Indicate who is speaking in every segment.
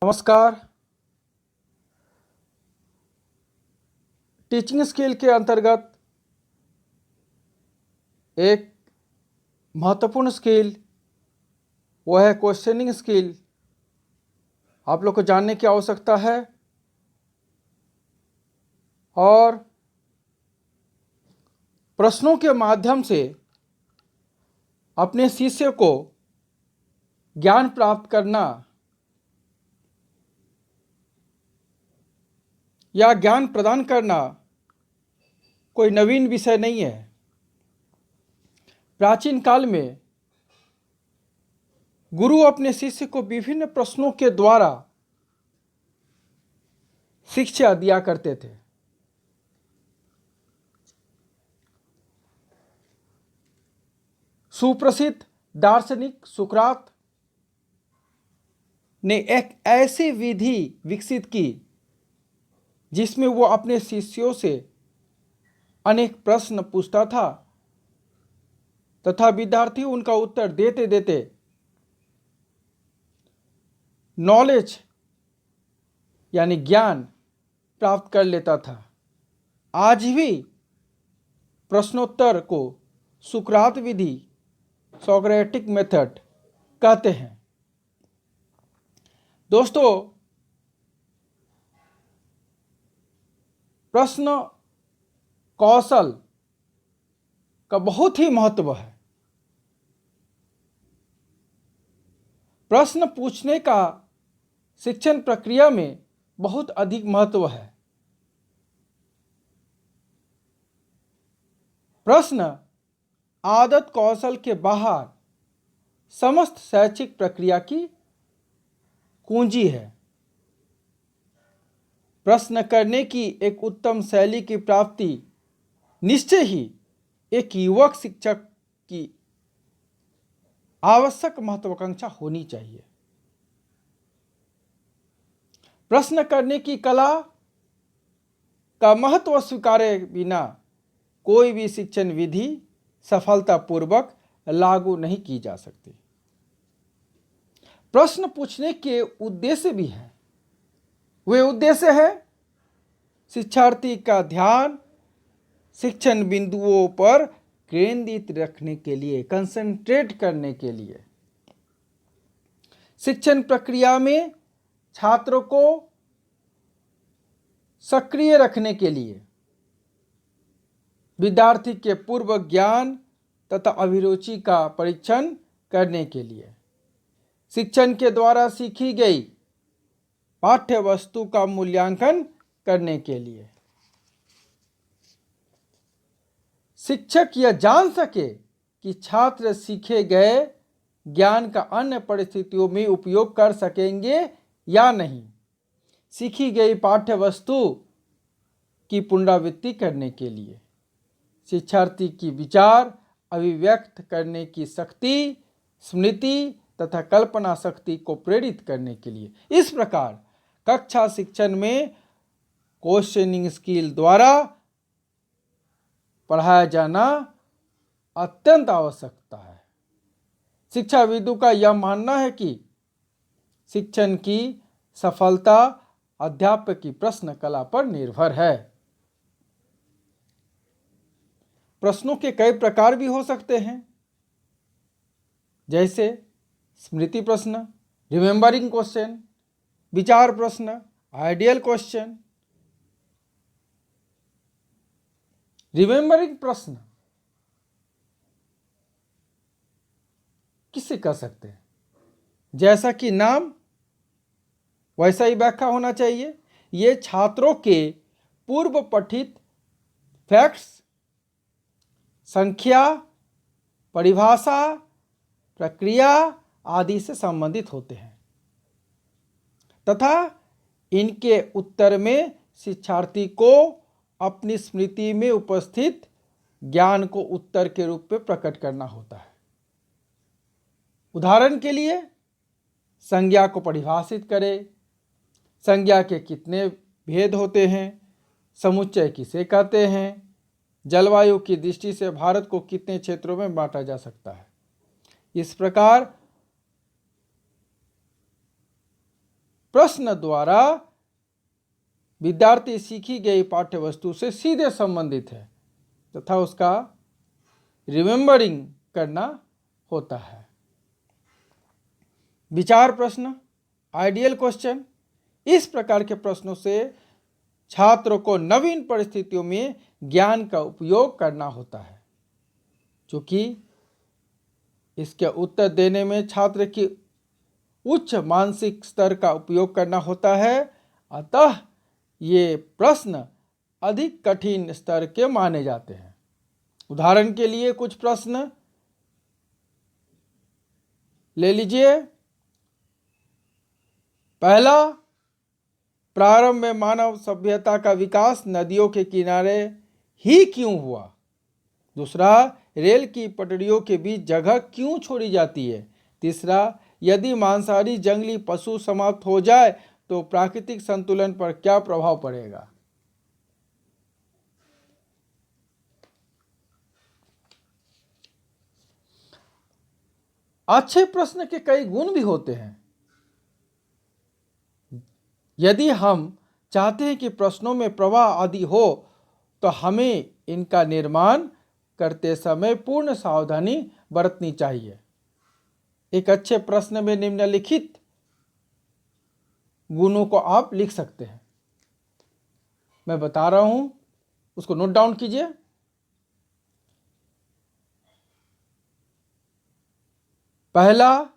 Speaker 1: नमस्कार। Teaching skill के अंतर्गत एक महत्वपूर्ण स्किल वो है क्वेश्चनिंग स्किल। आप लोग को जानने की आवश्यकता है और प्रश्नों के माध्यम से अपने शिष्य को ज्ञान प्राप्त करना या ज्ञान प्रदान करना कोई नवीन विषय नहीं है। प्राचीन काल में गुरु अपने शिष्य को विभिन्न प्रश्नों के द्वारा शिक्षा दिया करते थे। सुप्रसिद्ध दार्शनिक सुकरात ने एक ऐसी विधि विकसित की जिसमें वो अपने शिष्यों से अनेक प्रश्न पूछता था तथा विद्यार्थी उनका उत्तर देते देते नॉलेज यानी ज्ञान प्राप्त कर लेता था। आज भी प्रश्नोत्तर को सुकरात विधि सोक्रेटिक मेथड कहते हैं। दोस्तों, प्रश्न कौशल का बहुत ही महत्व है। प्रश्न पूछने का शिक्षण प्रक्रिया में बहुत अधिक महत्व है। प्रश्न आदत कौशल के बाहर समस्त शैक्षिक प्रक्रिया की कुंजी है। प्रश्न करने की एक उत्तम शैली की प्राप्ति निश्चय ही एक युवक शिक्षक की आवश्यक महत्वाकांक्षा होनी चाहिए। प्रश्न करने की कला का महत्व स्वीकारे बिना कोई भी शिक्षण विधि सफलतापूर्वक लागू नहीं की जा सकती। प्रश्न पूछने के उद्देश्य भी हैं। वे उद्देश्य है शिक्षार्थी का ध्यान शिक्षण बिंदुओं पर केंद्रित रखने के लिए, कंसंट्रेट करने के लिए, शिक्षण प्रक्रिया में छात्रों को सक्रिय रखने के लिए, विद्यार्थी के पूर्व ज्ञान तथा अभिरुचि का परीक्षण करने के लिए, शिक्षण के द्वारा सीखी गई पाठ्य वस्तु का मूल्यांकन करने के लिए। शिक्षक यह जान सके कि छात्र सीखे गए ज्ञान का अन्य परिस्थितियों में उपयोग कर सकेंगे या नहीं, सीखी गई पाठ्य वस्तु की पुनरावृत्ति करने के लिए, शिक्षार्थी की विचार अभिव्यक्त करने की शक्ति, स्मृति तथा कल्पना शक्ति को प्रेरित करने के लिए। इस प्रकार कक्षा शिक्षण में क्वेश्चनिंग स्किल द्वारा पढ़ाया जाना अत्यंत आवश्यकता है। शिक्षाविदों का यह मानना है कि शिक्षण की सफलता अध्यापक की प्रश्न कला पर निर्भर है। प्रश्नों के कई प्रकार भी हो सकते हैं, जैसे स्मृति प्रश्न, रिमेंबरिंग क्वेश्चन, विचार प्रश्न, आइडियल क्वेश्चन। रिमेंबरिंग प्रश्न किसे कह सकते हैं? जैसा कि नाम वैसा ही व्याख्या होना चाहिए। ये छात्रों के पूर्व पठित फैक्ट्स, संख्या, परिभाषा, प्रक्रिया आदि से संबंधित होते हैं तथा इनके उत्तर में शिक्षार्थी को अपनी स्मृति में उपस्थित ज्ञान को उत्तर के रूप में प्रकट करना होता है। उदाहरण के लिए संज्ञा को परिभाषित करें, संज्ञा के कितने भेद होते हैं, समुच्चय किसे कहते हैं, जलवायु की दृष्टि से भारत को कितने क्षेत्रों में बांटा जा सकता है। इस प्रकार प्रश्न द्वारा विद्यार्थी सीखी गई पाठ्य वस्तु से सीधे संबंधित है तथा उसका रिमेंबरिंग करना होता है। विचार प्रश्न, आइडियल क्वेश्चन। इस प्रकार के प्रश्नों से छात्रों को नवीन परिस्थितियों में ज्ञान का उपयोग करना होता है, क्योंकि इसके उत्तर देने में छात्र की उच्च मानसिक स्तर का उपयोग करना होता है। अतः ये प्रश्न अधिक कठिन स्तर के माने जाते हैं। उदाहरण के लिए कुछ प्रश्न ले लीजिए। पहला, प्रारंभ में मानव सभ्यता का विकास नदियों के किनारे ही क्यों हुआ? दूसरा, रेल की पटरियों के बीच जगह क्यों छोड़ी जाती है? तीसरा, यदि मांसाहारी जंगली पशु समाप्त हो जाए तो प्राकृतिक संतुलन पर क्या प्रभाव पड़ेगा? अच्छे प्रश्न के कई गुण भी होते हैं। यदि हम चाहते हैं कि प्रश्नों में प्रवाह आदि हो तो हमें इनका निर्माण करते समय पूर्ण सावधानी बरतनी चाहिए। एक अच्छे प्रश्न में निम्नलिखित गुणों को आप लिख सकते हैं। मैं बता रहा हूं, उसको नोट डाउन कीजिए। पहला,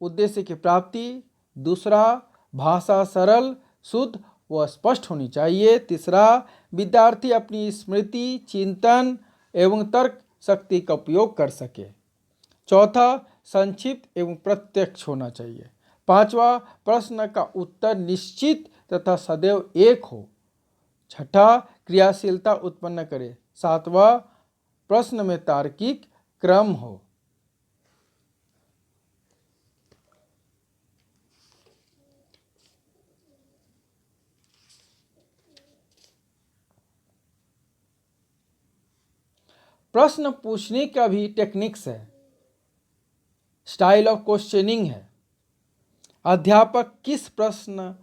Speaker 1: उद्देश्य की प्राप्ति। दूसरा, भाषा सरल, शुद्ध व स्पष्ट होनी चाहिए। तीसरा, विद्यार्थी अपनी स्मृति, चिंतन एवं तर्क शक्ति का उपयोग कर सके। चौथा, संक्षिप्त एवं प्रत्यक्ष होना चाहिए। पांचवा, प्रश्न का उत्तर निश्चित तथा सदैव एक हो। छठा, क्रियाशीलता उत्पन्न करे। सातवां, प्रश्न में तार्किक क्रम हो। प्रश्न पूछने का भी टेक्निक्स है, स्टाइल ऑफ क्वेश्चनिंग है। अध्यापक किस प्रश्न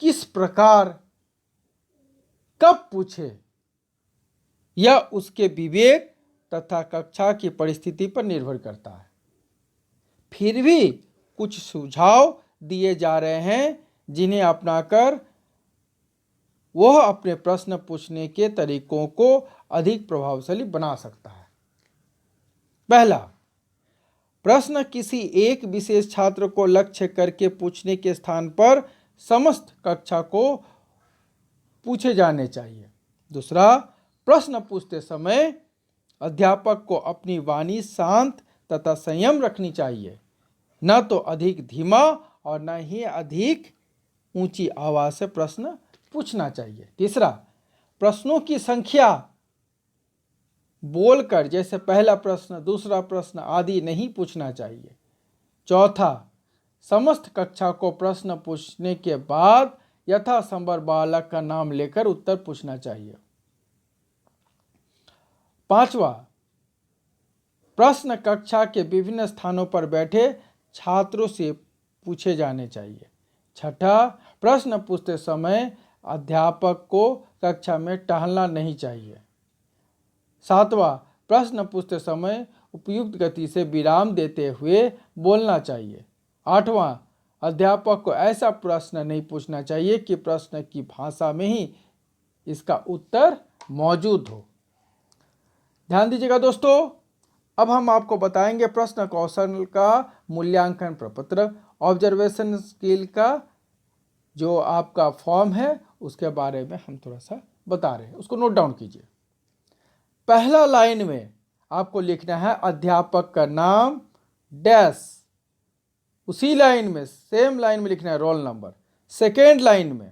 Speaker 1: किस प्रकार कब पूछे, यह उसके विवेक तथा कक्षा की परिस्थिति पर निर्भर करता है। फिर भी कुछ सुझाव दिए जा रहे हैं जिन्हें अपनाकर वह अपने प्रश्न पूछने के तरीकों को अधिक प्रभावशाली बना सकता है। पहला, प्रश्न किसी एक विशेष छात्र को लक्ष्य करके पूछने के स्थान पर समस्त कक्षा को पूछे जाने चाहिए। दूसरा, प्रश्न पूछते समय अध्यापक को अपनी वाणी शांत तथा संयम रखनी चाहिए, न तो अधिक धीमा और न ही अधिक ऊंची आवाज से प्रश्न पूछना चाहिए। तीसरा, प्रश्नों की संख्या बोलकर जैसे पहला प्रश्न, दूसरा प्रश्न आदि नहीं पूछना चाहिए। चौथा, समस्त कक्षा को प्रश्न पूछने के बाद यथासंभव बालक का नाम लेकर उत्तर पूछना चाहिए। पांचवा, प्रश्न कक्षा के विभिन्न स्थानों पर बैठे छात्रों से पूछे जाने चाहिए। छठा, प्रश्न पूछते समय अध्यापक को कक्षा में टहलना नहीं चाहिए। सातवां, प्रश्न पूछते समय उपयुक्त गति से विराम देते हुए बोलना चाहिए। आठवां, अध्यापक को ऐसा प्रश्न नहीं पूछना चाहिए कि प्रश्न की भाषा में ही इसका उत्तर मौजूद हो। ध्यान दीजिएगा दोस्तों, अब हम आपको बताएंगे प्रश्न कौशल का मूल्यांकन प्रपत्र, ऑब्जर्वेशन स्किल का जो आपका फॉर्म है उसके बारे में हम थोड़ा सा बता रहे हैं, उसको नोट डाउन कीजिए। पहला लाइन में आपको लिखना है अध्यापक का नाम डैश, उसी लाइन में सेम लाइन में लिखना है रोल नंबर। सेकेंड लाइन में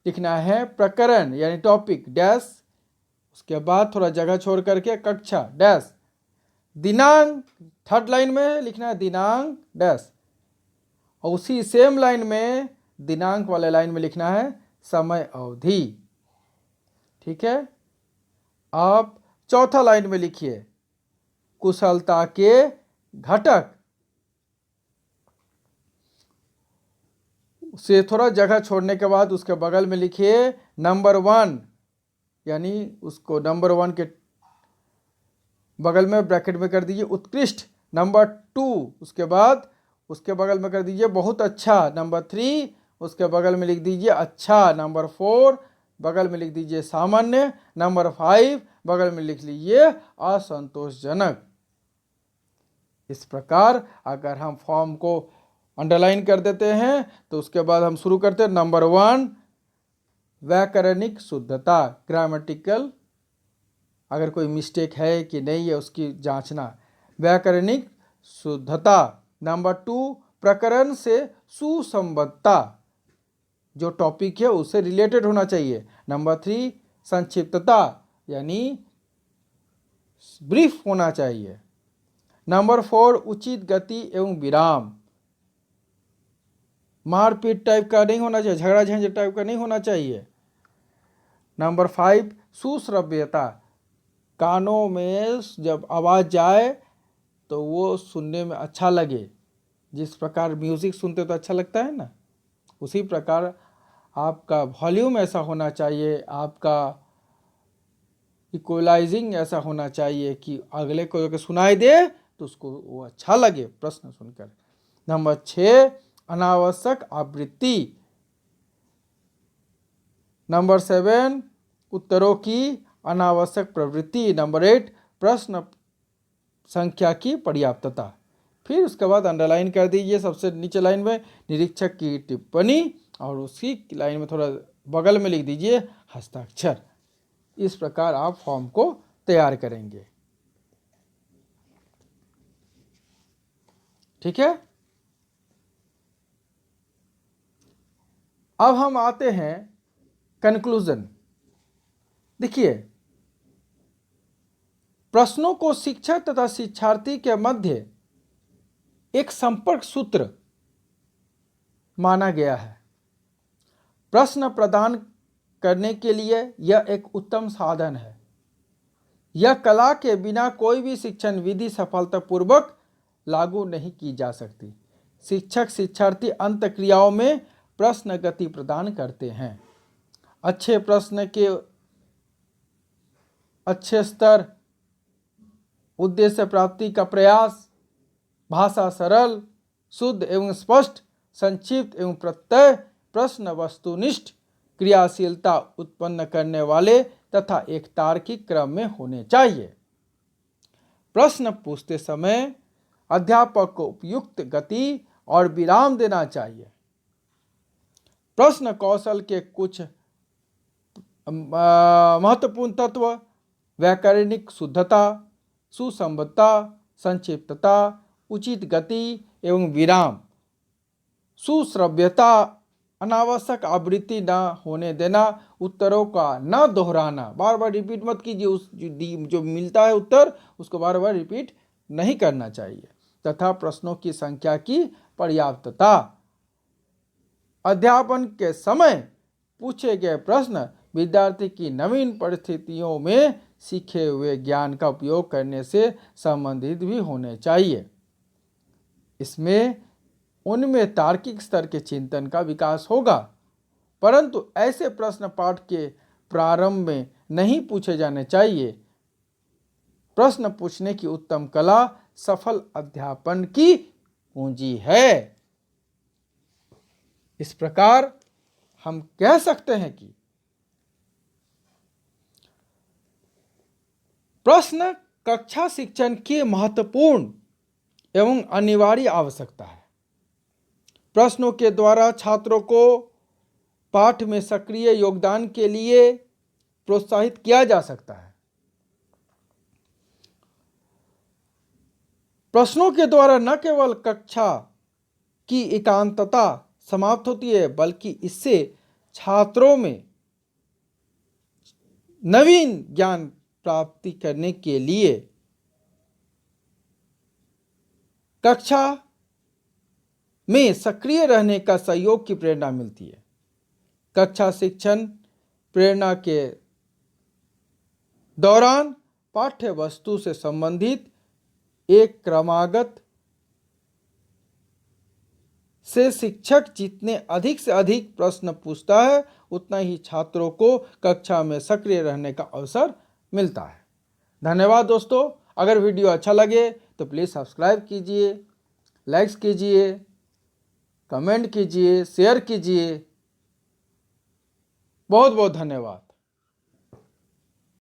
Speaker 1: लिखना है प्रकरण यानी टॉपिक डैश, उसके बाद थोड़ा जगह छोड़ करके कक्षा डैश, दिनांक थर्ड लाइन में लिखना है दिनांक डैश, और उसी सेम लाइन में दिनांक वाले लाइन में लिखना है समय अवधि। ठीक है, आप चौथा लाइन में लिखिए कुशलता के घटक, उसे थोड़ा जगह छोड़ने के बाद उसके बगल में लिखिए नंबर 1, यानी उसको नंबर 1 के बगल में ब्रैकेट में कर दीजिए उत्कृष्ट। नंबर 2 उसके बाद उसके बगल में कर दीजिए बहुत अच्छा। नंबर 3 उसके बगल में लिख दीजिए अच्छा। नंबर 4 बगल में लिख दीजिए सामान्य। नंबर 5 बगल में लिख लीजिए असंतोषजनक। इस प्रकार अगर हम फॉर्म को अंडरलाइन कर देते हैं तो उसके बाद हम शुरू करते हैं। नंबर 1 व्याकरणिक शुद्धता, ग्रामेटिकल अगर कोई मिस्टेक है कि नहीं है उसकी जांचना, व्याकरणिक शुद्धता। नंबर 2 प्रकरण से सुसंबद्धता, जो टॉपिक है उससे रिलेटेड होना चाहिए। नंबर 3 संक्षिप्तता, यानी ब्रीफ होना चाहिए। नंबर 4 उचित गति एवं विराम, मारपीट टाइप का नहीं होना चाहिए, झगड़ा झंझट टाइप का नहीं होना चाहिए। नंबर 5 सुश्रव्यता, कानों में जब आवाज़ जाए तो वो सुनने में अच्छा लगे। जिस प्रकार म्यूज़िक सुनते तो अच्छा लगता है ना, उसी प्रकार आपका वॉल्यूम ऐसा होना चाहिए, आपका इक्वलाइजिंग ऐसा होना चाहिए कि अगले को अगर सुनाई दे तो उसको वो अच्छा लगे प्रश्न सुनकर। नंबर 6 अनावश्यक आवृत्ति। नंबर 7 उत्तरों की अनावश्यक प्रवृत्ति। नंबर 8 प्रश्न संख्या की पर्याप्तता। फिर उसके बाद अंडरलाइन कर दीजिए सबसे नीचे लाइन में निरीक्षक की टिप्पणी, और उसी लाइन में थोड़ा बगल में लिख दीजिए हस्ताक्षर। इस प्रकार आप फॉर्म को तैयार करेंगे। ठीक है, अब हम आते हैं कंक्लूजन। देखिए, प्रश्नों को शिक्षक तथा शिक्षार्थी के मध्य एक संपर्क सूत्र माना गया है। प्रश्न प्रदान करने के लिए यह एक उत्तम साधन है। यह कला के बिना कोई भी शिक्षण विधि सफलतापूर्वक लागू नहीं की जा सकती। शिक्षक शिक्षार्थी अंत क्रियाओं में प्रश्न गति प्रदान करते हैं। अच्छे प्रश्न के अच्छे स्तर, उद्देश्य प्राप्ति का प्रयास, भाषा सरल, शुद्ध एवं स्पष्ट, संक्षिप्त एवं प्रत्यय, प्रश्न वस्तुनिष्ठ, क्रियाशीलता उत्पन्न करने वाले तथा एक तार्किक क्रम में होने चाहिए। प्रश्न पूछते समय अध्यापक को उपयुक्त गति और विराम देना चाहिए। प्रश्न कौशल के कुछ महत्वपूर्ण तत्व व्याकरणिक शुद्धता, सुसंबद्धता, संक्षिप्तता, उचित गति एवं विराम, सुश्रव्यता, अनावश्यक आवृत्ति न होने देना, उत्तरों का न दोहराना, बार बार रिपीट मत कीजिए, उस जो मिलता है उत्तर उसको बार बार रिपीट नहीं करना चाहिए, तथा प्रश्नों की संख्या की पर्याप्तता। अध्यापन के समय पूछे गए प्रश्न विद्यार्थी की नवीन परिस्थितियों में सीखे हुए ज्ञान का उपयोग करने से संबंधित भी होने चाहिए। इसमें उनमें तार्किक स्तर के चिंतन का विकास होगा, परंतु ऐसे प्रश्न पाठ के प्रारंभ में नहीं पूछे जाने चाहिए। प्रश्न पूछने की उत्तम कला सफल अध्यापन की पूंजी है। इस प्रकार हम कह सकते हैं कि प्रश्न कक्षा शिक्षण की महत्वपूर्ण एवं अनिवार्य आवश्यकता है। प्रश्नों के द्वारा छात्रों को पाठ में सक्रिय योगदान के लिए प्रोत्साहित किया जा सकता है। प्रश्नों के द्वारा न केवल कक्षा की एकांतता समाप्त होती है, बल्कि इससे छात्रों में नवीन ज्ञान प्राप्ति करने के लिए कक्षा में सक्रिय रहने का सहयोग की प्रेरणा मिलती है। कक्षा शिक्षण प्रेरणा के दौरान पाठ्य वस्तु से संबंधित एक क्रमागत से शिक्षक जितने अधिक से अधिक प्रश्न पूछता है उतना ही छात्रों को कक्षा में सक्रिय रहने का अवसर मिलता है। धन्यवाद दोस्तों। अगर वीडियो अच्छा लगे तो प्लीज़ सब्सक्राइब कीजिए, लाइक्स कीजिए, कमेंट कीजिए, शेयर कीजिए। बहुत बहुत धन्यवाद।